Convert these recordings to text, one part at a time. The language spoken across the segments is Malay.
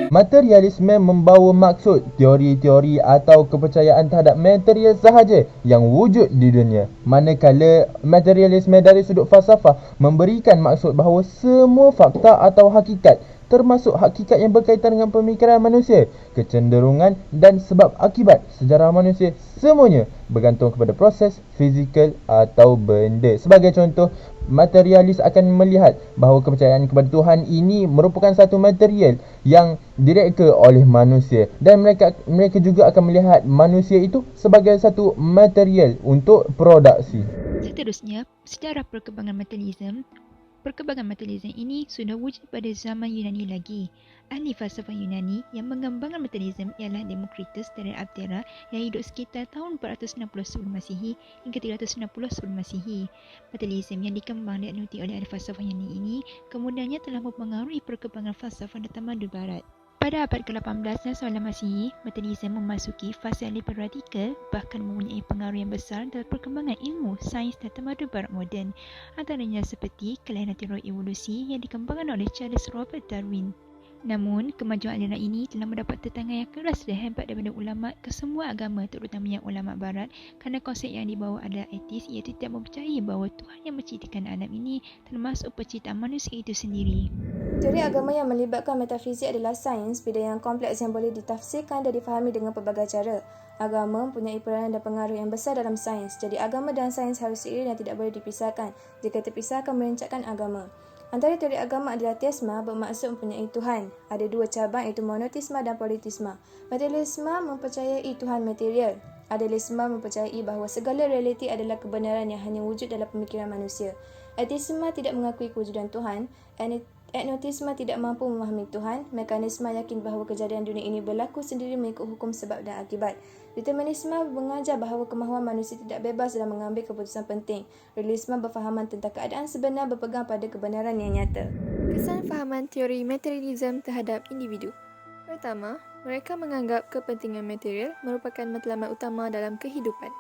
Materialisme membawa maksud teori-teori atau kepercayaan terhadap material sahaja yang wujud di dunia. Manakala materialisme dari sudut falsafah memberikan maksud bahawa semua fakta atau hakikat, termasuk hakikat yang berkaitan dengan pemikiran manusia, kecenderungan dan sebab akibat sejarah manusia, semuanya bergantung kepada proses fizikal atau benda. Sebagai contoh, materialis akan melihat bahawa kepercayaan kepada Tuhan ini merupakan satu material yang direka oleh manusia, dan mereka juga akan melihat manusia itu sebagai satu material untuk produksi. Seterusnya, sejarah perkembangan materialisme. Perkembangan materialisme ini sudah wujud pada zaman Yunani lagi. Ahli falsafah Yunani yang mengembangkan materialisme ialah Democritus dari Abdera yang hidup sekitar tahun 460 sebelum Masihi hingga 360 sebelum Masihi. Materialisme yang dikembang dan diikuti oleh ahli falsafah Yunani ini kemudiannya telah mempengaruhi perkembangan falsafah dan tamadun Barat. Pada abad ke-18 dan sebelum Masihi, materialisme memasuki fasa liberal-radikal, bahkan mempunyai pengaruh yang besar dalam perkembangan ilmu, sains dan tamadun Barat moden, antaranya seperti kelahiran teori evolusi yang dikembangkan oleh Charles Robert Darwin. Namun, kemajuan aliran ini telah mendapat tentangan yang keras dan hebat daripada ulama kesemua agama, terutamanya ulama Barat, kerana konsep yang dibawa adalah etis, iaitu tidak mempercayai bahawa Tuhan yang menciptakan alam ini termasuk penciptaan manusia itu sendiri. Teori agama yang melibatkan metafizik adalah sains bidang yang kompleks yang boleh ditafsirkan dan difahami dengan pelbagai cara. Agama mempunyai peranan dan pengaruh yang besar dalam sains. Jadi agama dan sains harus seiring dan tidak boleh dipisahkan. Jika terpisah akan merencatkan agama. Antara teori agama adalah teisma, bermaksud mempunyai Tuhan. Ada dua cabang iaitu monoteisma dan politeisma. Materialisme mempercayai Tuhan material. Idealisme mempercayai bahawa segala realiti adalah kebenaran yang hanya wujud dalam pemikiran manusia. Ateisme tidak mengakui kewujudan Tuhan. Agnotisme tidak mampu memahami Tuhan. Mekanisme yakin bahawa kejadian dunia ini berlaku sendiri mengikut hukum sebab dan akibat. Determinisme mengajar bahawa kemahuan manusia tidak bebas dalam mengambil keputusan penting. Realisme berfahaman tentang keadaan sebenar berpegang pada kebenaran yang nyata. Kesan fahaman teori materialisme terhadap individu. Pertama, mereka menganggap kepentingan material merupakan matlamat utama dalam kehidupan.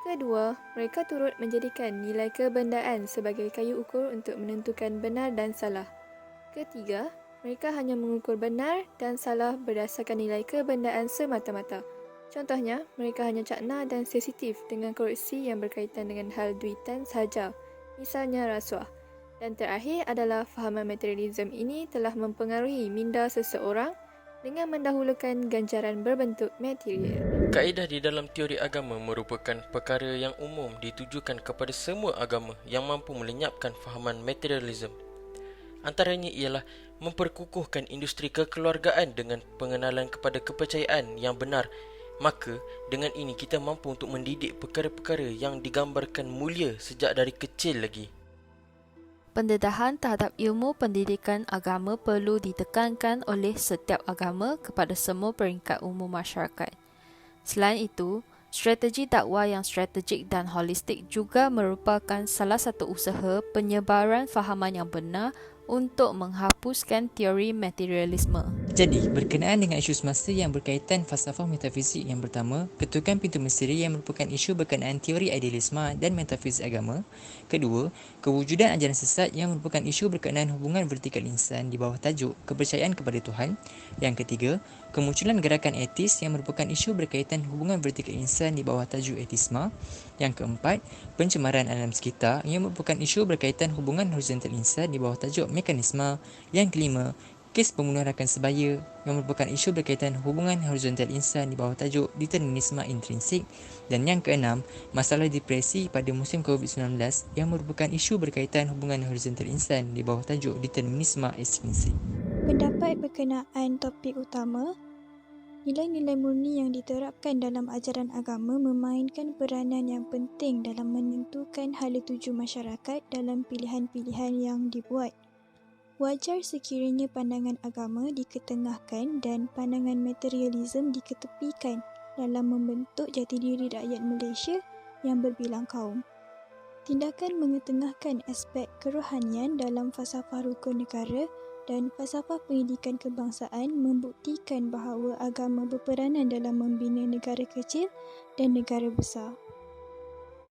Kedua, mereka turut menjadikan nilai kebendaan sebagai kayu ukur untuk menentukan benar dan salah. Ketiga, mereka hanya mengukur benar dan salah berdasarkan nilai kebendaan semata-mata. Contohnya, mereka hanya cakna dan sensitif dengan korupsi yang berkaitan dengan hal duitan sahaja, misalnya rasuah. Dan terakhir adalah fahaman materialisme ini telah mempengaruhi minda seseorang dengan mendahulukan ganjaran berbentuk material. Kaedah di dalam teori agama merupakan perkara yang umum ditujukan kepada semua agama yang mampu melenyapkan fahaman materialisme. Antaranya ialah memperkukuhkan industri kekeluargaan dengan pengenalan kepada kepercayaan yang benar. Maka, dengan ini kita mampu untuk mendidik perkara-perkara yang digambarkan mulia sejak dari kecil lagi. Pendedahan terhadap ilmu pendidikan agama perlu ditekankan oleh setiap agama kepada semua peringkat umum masyarakat. Selain itu, strategi dakwah yang strategik dan holistik juga merupakan salah satu usaha penyebaran fahaman yang benar untuk menghapuskan teori materialisme. Jadi, berkenaan dengan isu semasa yang berkaitan falsafah metafizik yang pertama, ketukan pintu misteri yang merupakan isu berkenaan teori idealisme dan metafizik agama. Kedua, kewujudan ajaran sesat yang merupakan isu berkenaan hubungan vertikal insan di bawah tajuk kepercayaan kepada Tuhan. Yang ketiga, kemunculan gerakan etis yang merupakan isu berkaitan hubungan vertikal insan di bawah tajuk etisma. Yang keempat, pencemaran alam sekitar yang merupakan isu berkaitan hubungan horizontal insan di bawah tajuk mekanisme. Yang kelima, kes pembunuhan rakan sebaya yang merupakan isu berkaitan hubungan horizontal insan di bawah tajuk determinisme intrinsik. Dan yang keenam, masalah depresi pada musim COVID-19 yang merupakan isu berkaitan hubungan horizontal insan di bawah tajuk determinisme ekstrinsik. Pendapat berkenaan topik utama. Nilai-nilai murni yang diterapkan dalam ajaran agama memainkan peranan yang penting dalam menentukan hala tuju masyarakat dalam pilihan-pilihan yang dibuat. Wajar sekiranya pandangan agama diketengahkan dan pandangan materialisme diketepikan dalam membentuk jati diri rakyat Malaysia yang berbilang kaum. Tindakan mengetengahkan aspek kerohanian dalam falsafah rukun negara dan falsafah pendidikan kebangsaan membuktikan bahawa agama berperanan dalam membina negara kecil dan negara besar.